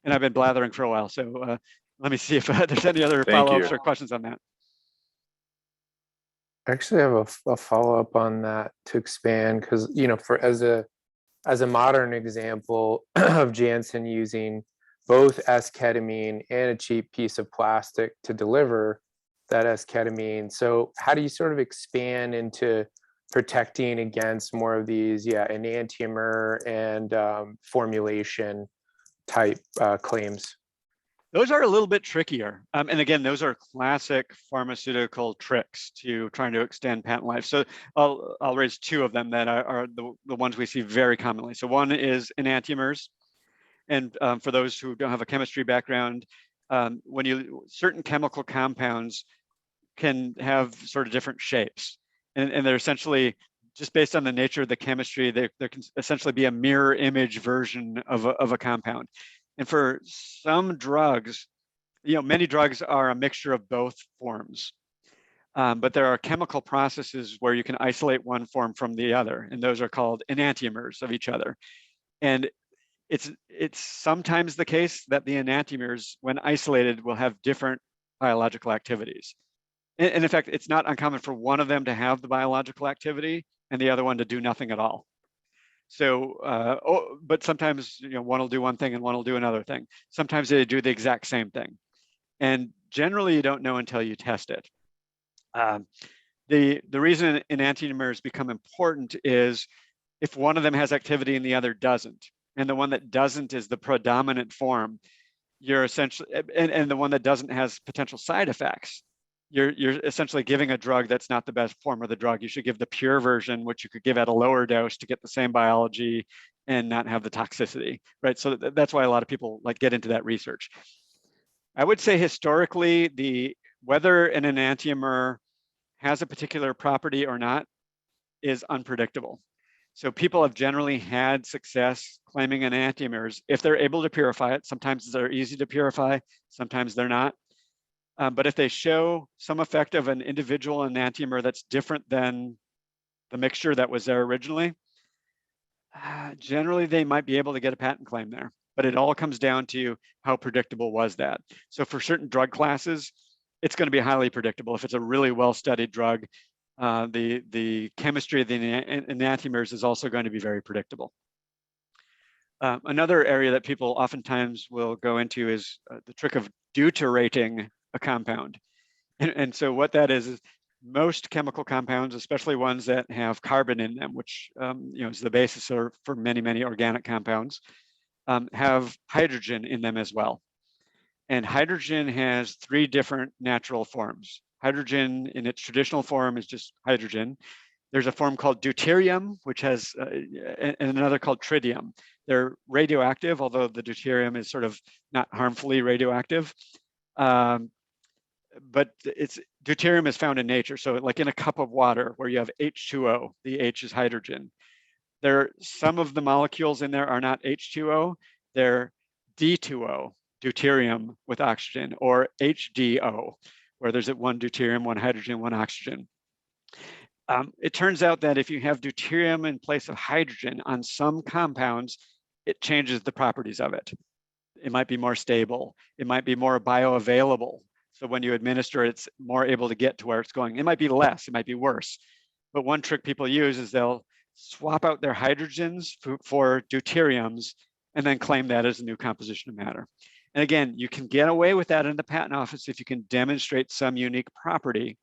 And I've been blathering for a while, so let me see if there's any other follow-ups or questions on that. I actually have a follow-up on that to expand, because as a modern example of Janssen using both S-ketamine and a cheap piece of plastic to deliver that S-ketamine. So how do you sort of expand into protecting against more of these, enantiomer and formulation type claims? Those are a little bit trickier. And again, those are classic pharmaceutical tricks to trying to extend patent life. So I'll raise two of them that are the ones we see very commonly. So one is enantiomers. And for those who don't have a chemistry background, certain chemical compounds can have sort of different shapes. And they're essentially, just based on the nature of the chemistry, there can essentially be a mirror image version of a compound. And for some drugs, many drugs are a mixture of both forms. But there are chemical processes where you can isolate one form from the other, and those are called enantiomers of each other. And it's sometimes the case that the enantiomers, when isolated, will have different biological activities. And in fact, it's not uncommon for one of them to have the biological activity and the other one to do nothing at all. So, but sometimes, one will do one thing and one will do another thing. Sometimes they do the exact same thing. And generally you don't know until you test it. The reason enantiomers become important is if one of them has activity and the other doesn't, and the one that doesn't is the predominant form, you're essentially, and the one that doesn't has potential side effects, you're essentially giving a drug that's not the best form of the drug. You should give the pure version, which you could give at a lower dose to get the same biology and not have the toxicity, right? So that's why a lot of people get into that research. I would say historically, whether an enantiomer has a particular property or not is unpredictable. So people have generally had success claiming enantiomers if they're able to purify it. Sometimes they're easy to purify, sometimes they're not. But if they show some effect of an individual enantiomer that's different than the mixture that was there originally, generally they might be able to get a patent claim there. But it all comes down to how predictable was that. So for certain drug classes, it's going to be highly predictable. If it's a really well-studied drug, the chemistry of the enantiomers is also going to be very predictable. Another area that people oftentimes will go into is the trick of deuterating a compound. And so what that is most chemical compounds, especially ones that have carbon in them, which is the basis for many, many organic compounds, have hydrogen in them as well. And hydrogen has 3 different natural forms. Hydrogen in its traditional form is just hydrogen. There's a form called deuterium, which has, and another called tritium. They're radioactive, although the deuterium is sort of not harmfully radioactive. But deuterium is found in nature. So like in a cup of water where you have H2O, the H is hydrogen. Some of the molecules in there are not H2O, they're D2O, deuterium with oxygen, or HDO, where there's one deuterium, one hydrogen, one oxygen. It turns out that if you have deuterium in place of hydrogen on some compounds, it changes the properties of it. It might be more stable. It might be more bioavailable. So when you administer it, it's more able to get to where it's going. It might be less, it might be worse. But one trick people use is they'll swap out their hydrogens for deuteriums and then claim that as a new composition of matter. And again, you can get away with that in the patent office if you can demonstrate some unique property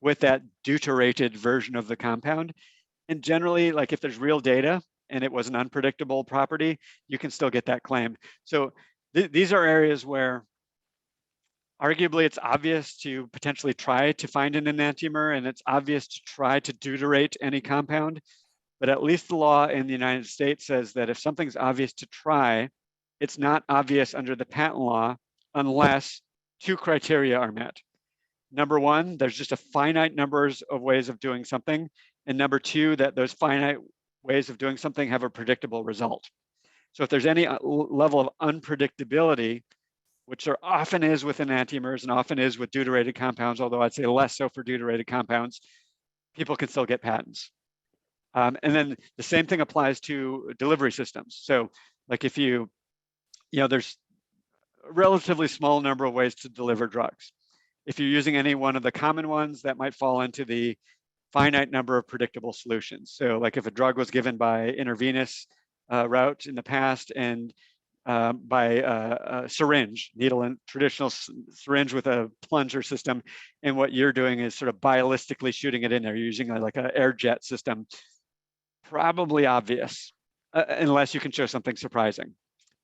with that deuterated version of the compound. And generally, if there's real data and it was an unpredictable property, you can still get that claim. So these are areas where arguably it's obvious to potentially try to find an enantiomer, and it's obvious to try to deuterate any compound. But at least the law in the United States says that if something's obvious to try, it's not obvious under the patent law unless 2 criteria are met. Number 1, there's just a finite numbers of ways of doing something. And number 2, that those finite ways of doing something have a predictable result. So if there's any level of unpredictability, which there often is with enantiomers and often is with deuterated compounds, although I'd say less so for deuterated compounds, people can still get patents. And then the same thing applies to delivery systems. So if there's a relatively small number of ways to deliver drugs. If you're using any one of the common ones, that might fall into the finite number of predictable solutions. So if a drug was given by intravenous route in the past and by a syringe, needle and traditional syringe with a plunger system, and what you're doing is sort of ballistically shooting it in there, you're using like an air jet system, probably obvious, unless you can show something surprising.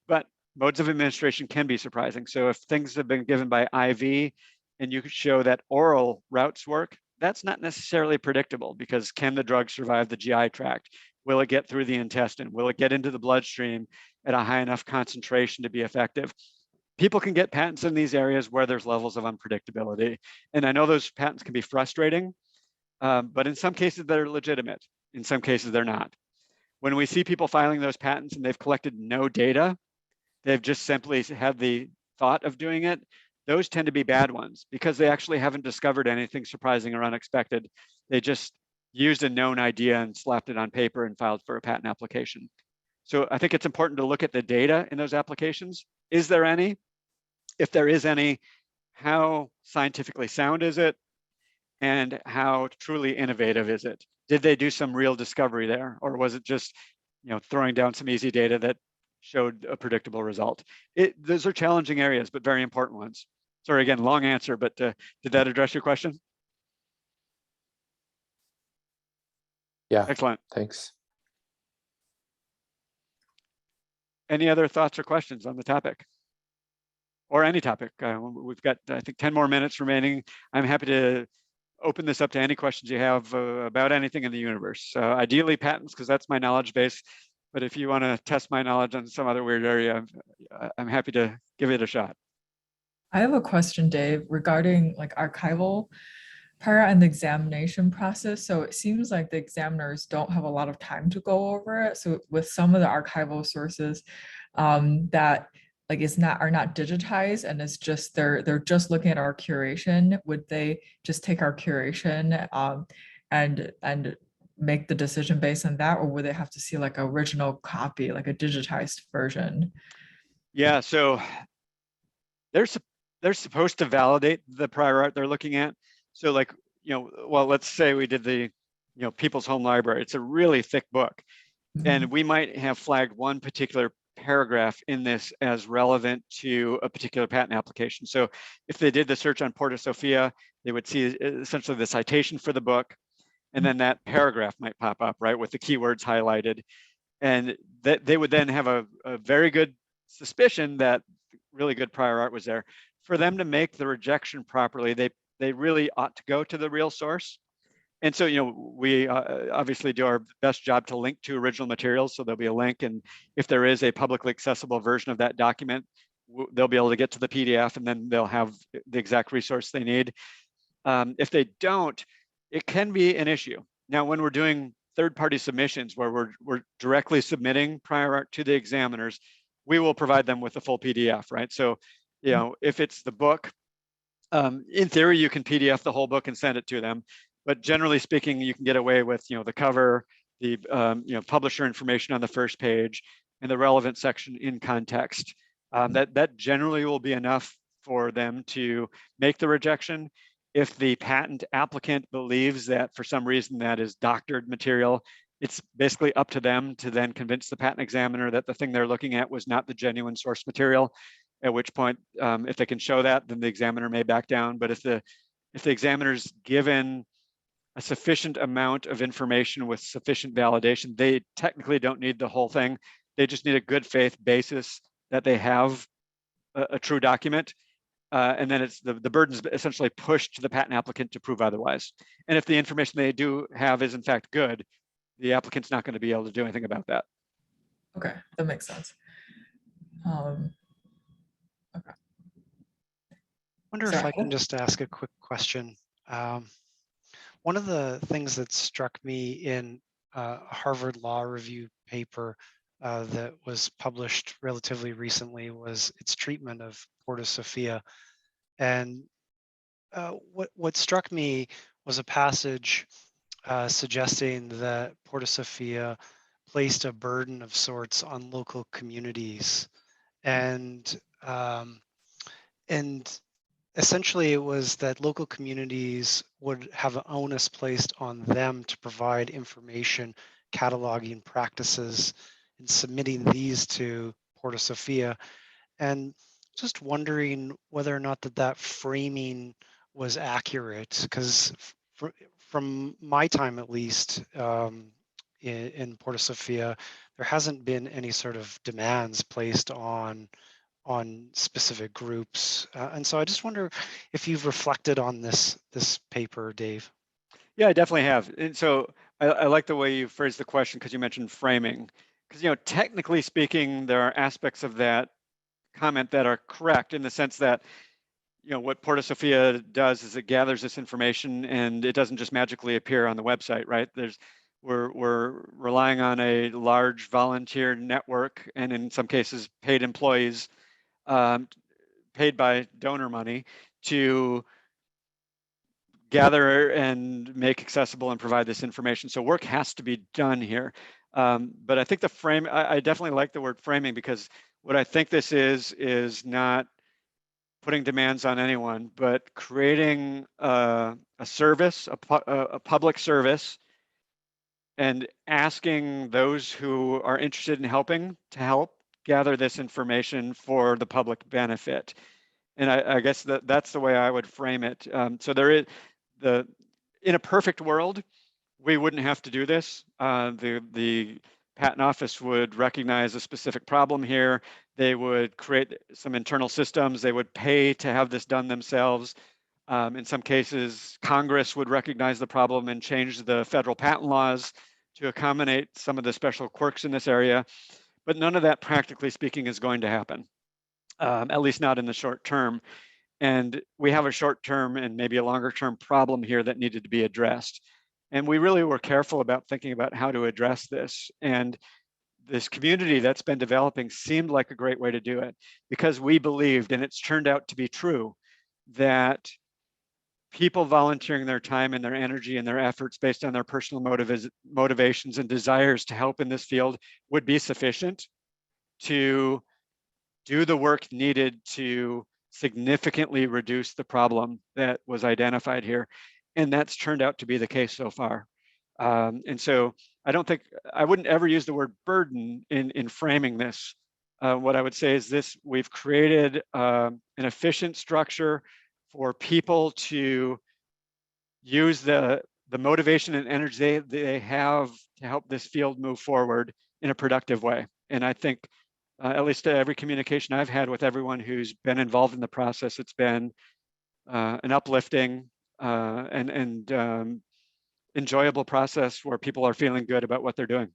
But modes of administration can be surprising. So if things have been given by IV and you could show that oral routes work, that's not necessarily predictable, because can the drug survive the GI tract? Will it get through the intestine? Will it get into the bloodstream at a high enough concentration to be effective? People can get patents in these areas where there's levels of unpredictability. And I know those patents can be frustrating, but in some cases they're legitimate. In some cases they're not. When we see people filing those patents and they've collected no data, they've just simply had the thought of doing it, those tend to be bad ones because they actually haven't discovered anything surprising or unexpected. They just used a known idea and slapped it on paper and filed for a patent application. So I think it's important to look at the data in those applications. Is there any? If there is any, how scientifically sound is it? and how truly innovative is it? Did they do some real discovery there, or was it just, throwing down some easy data that showed a predictable result? Those are challenging areas, but very important ones. Sorry, again, long answer, but did that address your question? Yeah, Excellent. thanks. Any other thoughts or questions on the topic? Or any topic? We've got, I think, 10 more minutes remaining. I'm happy to open this up to any questions you have about anything in the universe. Ideally patents, because that's my knowledge base. But if you want to test my knowledge on some other weird area, I'm happy to give it a shot. I have a question, Dave, regarding like archival part and the examination process. So it seems like the examiners don't have a lot of time to go over it. So with some of the archival sources that like are not digitized and it's just they're just looking at our curation, would they just take our curation and make the decision based on that, or would they have to see like an original copy, like a digitized version? Yeah, so they're supposed to validate the prior art they're looking at. So like, well, let's say we did the, People's Home Library. It's a really thick book. And we might have flagged one particular paragraph in this as relevant to a particular patent application. So if they did the search on Porta Sophia, they would see essentially the citation for the book, and then that paragraph might pop up, right, with the keywords highlighted. And that they would then have a very good suspicion that really good prior art was there. For them to make the rejection properly, they really ought to go to the real source. And so, we obviously do our best job to link to original materials. So there'll be a link, and if there is a publicly accessible version of that document, they'll be able to get to the PDF, and then they'll have the exact resource they need. If they don't, it can be an issue. Now, when we're doing third-party submissions where we're directly submitting prior art to the examiners, we will provide them with the full PDF, right? So, if it's the book, in theory, you can PDF the whole book and send it to them. But generally speaking, you can get away with, the cover, the publisher information on the first page, and the relevant section in context. That generally will be enough for them to make the rejection. If the patent applicant believes that for some reason that is doctored material, it's basically up to them to then convince the patent examiner that the thing they're looking at was not the genuine source material. At which point, if they can show that, then the examiner may back down. But if the examiner's given a sufficient amount of information with sufficient validation, they technically don't need the whole thing. They just need a good faith basis that they have a true document. And then it's the burden's essentially pushed to the patent applicant to prove otherwise. And if the information they do have is in fact good, the applicant's not going to be able to do anything about that. Okay, that makes sense. Okay. Wonder if I can just ask a quick question. One of the things that struck me in a Harvard Law Review paper that was published relatively recently was its treatment of Porta Sophia. And what struck me was a passage suggesting that Porta Sophia placed a burden of sorts on local communities. And essentially it was that local communities would have an onus placed on them to provide information, cataloging practices, and submitting these to Porta Sophia. And just wondering whether or not that framing was accurate, because from my time at least in Porta Sophia, there hasn't been any sort of demands placed on specific groups. And so I just wonder if you've reflected on this paper, Dave. Yeah, I definitely have. And so I like the way you phrased the question, because you mentioned framing. Because, technically speaking, there are aspects of that comment that are correct in the sense that, what Porta Sophia does is it gathers this information and it doesn't just magically appear on the website, right? We're relying on a large volunteer network, and in some cases paid employees, paid by donor money, to gather and make accessible and provide this information. So work has to be done here. But I think the frame, I definitely like the word framing, because what I think this is not putting demands on anyone, but creating a a service, a public service, and asking those who are interested in helping to help gather this information for the public benefit. And I guess that's the way I would frame it. So there is in a perfect world, we wouldn't have to do this. The Patent Office would recognize a specific problem here. They would create some internal systems. They would pay to have this done themselves. In some cases, Congress would recognize the problem and change the federal patent laws to accommodate some of the special quirks in this area. But none of that, practically speaking, is going to happen, at least not in the short term. And we have a short term and maybe a longer term problem here that needed to be addressed. And we really were careful about thinking about how to address this. And this community that's been developing seemed like a great way to do it, because we believed, and it's turned out to be true, that people volunteering their time and their energy and their efforts based on their personal motivations and desires to help in this field would be sufficient to do the work needed to significantly reduce the problem that was identified here. And that's turned out to be the case so far. And so I wouldn't ever use the word burden in framing this. What I would say is this: we've created an efficient structure for people to use the motivation and energy they have to help this field move forward in a productive way. And I think, at least every communication I've had with everyone who's been involved in the process, it's been an uplifting and enjoyable process where people are feeling good about what they're doing.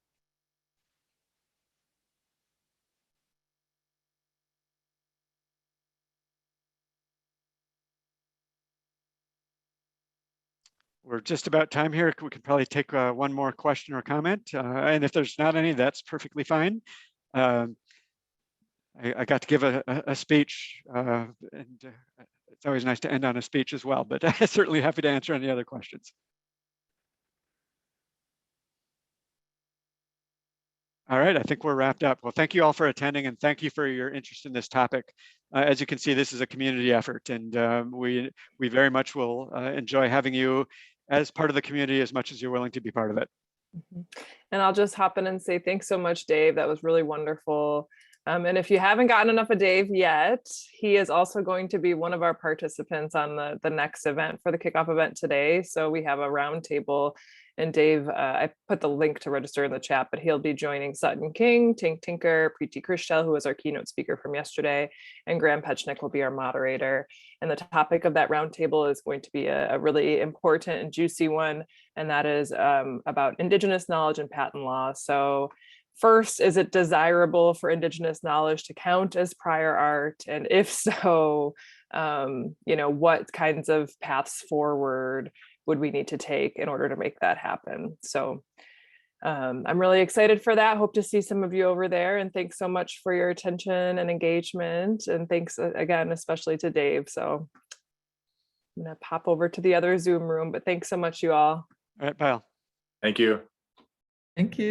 We're just about time here. We could probably take one more question or comment. And if there's not any, that's perfectly fine. I got to give a speech, and it's always nice to end on a speech as well, but I'm certainly happy to answer any other questions. All right, I think we're wrapped up. Well, thank you all for attending, and thank you for your interest in this topic. As you can see, this is a community effort, and we very much will enjoy having you as part of the community as much as you're willing to be part of it. And I'll just hop in and say thanks so much, Dave. That was really wonderful. And if you haven't gotten enough of Dave yet, he is also going to be one of our participants on the next event for the kickoff event today. So we have a roundtable, and Dave, I put the link to register in the chat, but he'll be joining Sutton King, Tink Tinker, Preeti Krishtel, who was our keynote speaker from yesterday, and Graham Petchnick will be our moderator. And the topic of that roundtable is going to be a really important and juicy one, and that is about Indigenous knowledge and patent law. So first, is it desirable for Indigenous knowledge to count as prior art? And if so, what kinds of paths forward would we need to take in order to make that happen? So I'm really excited for that. Hope to see some of you over there. And thanks so much for your attention and engagement. And thanks again, especially to Dave. So I'm going to pop over to the other Zoom room, but thanks so much, you all. All right, Pyle. Thank you. Thank you.